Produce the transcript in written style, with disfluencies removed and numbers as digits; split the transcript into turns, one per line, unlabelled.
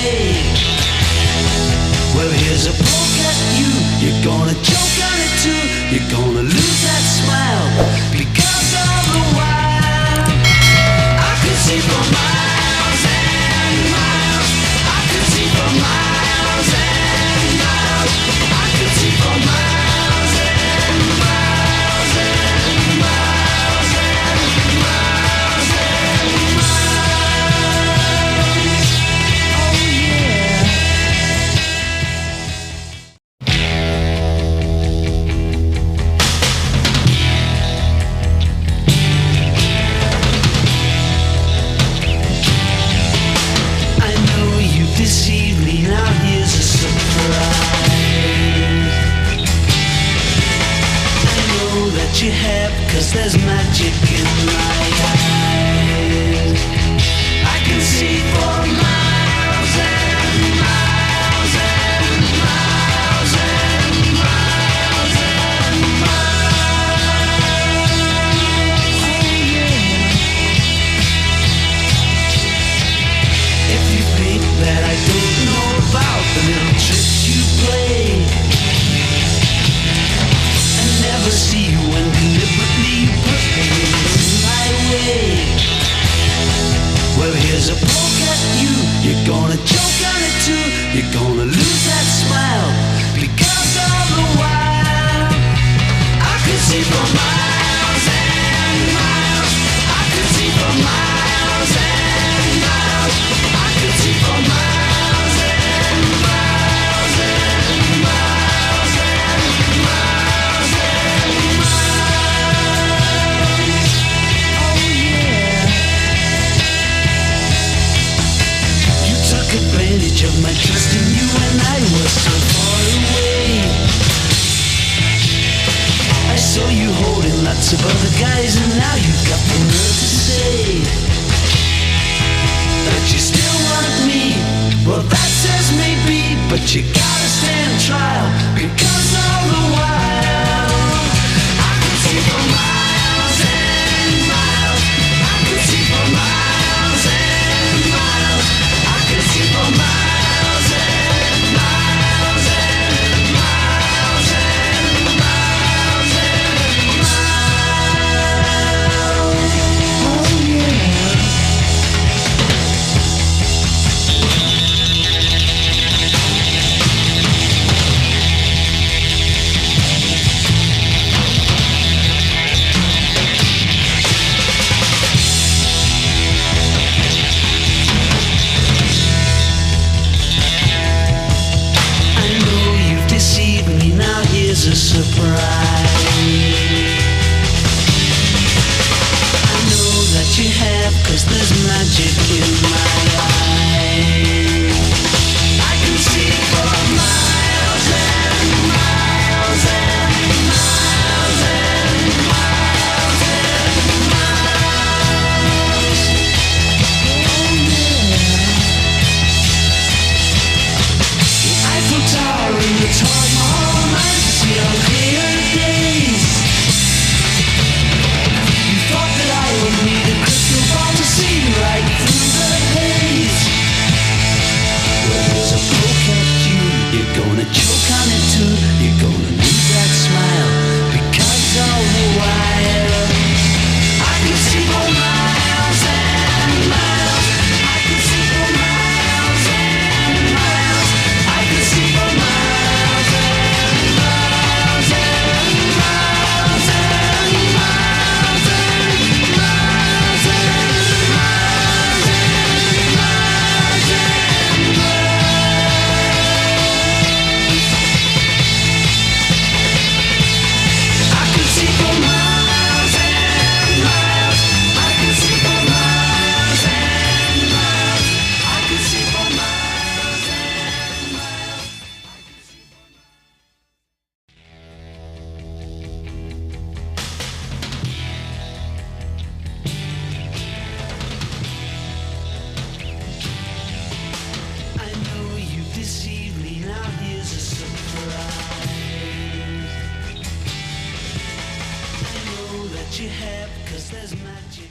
way. Well, here's a poke at you. You're gonna choke on it too. You're gonna lose that smile because all the while I could see for miles and miles. I could see for miles and miles. I could see for miles and miles and miles and miles and miles. Oh yeah. I know you deceived me, now here's a surprise. I know that you have, 'cause there's magic in my eyes. I can see for miles and miles and miles and miles and miles. Oh yeah. If you think that I don't know about the little tricks you play, I never see you when deliberately you put things in my way. Well, here's a poke at you. You're gonna choke on it too. You're gonna lose that smile because all the while I could see for miles and miles. I could see for miles and miles. I could see for miles and miles and miles and miles and miles. Oh yeah. You took advantage of my trust in you when I was so far away. I saw you holding lots of other guys, and now you've got the nerve to say that you still want me. Well, that says maybe, but you gotta stand trial because all the while I could see for miles and miles. I could see for miles and miles. I could see for miles and miles and miles and miles and miles. Oh yeah. I know you've deceived me, now here's a surprise. I know that you have, 'cause there's magic in my eyes. I can see for miles and miles and miles and miles and miles. Oh yeah. The Eiffel Tower in the Taj Mahal, nice to see on clear days. You thought that I would need a crystal ball to see right through the haze. Well, here's a poke at you. You're gonna choke on it too. You're gonna lose that smile because all the while I can see for miles and miles. I can see for miles and miles. I can see for miles and miles and miles and miles and miles and miles and miles and miles. I can see for miles and miles. I can see for miles and miles. I can see for miles and miles. I know you deceived me, now here's a surprise. I know that you have, 'cause there's magic.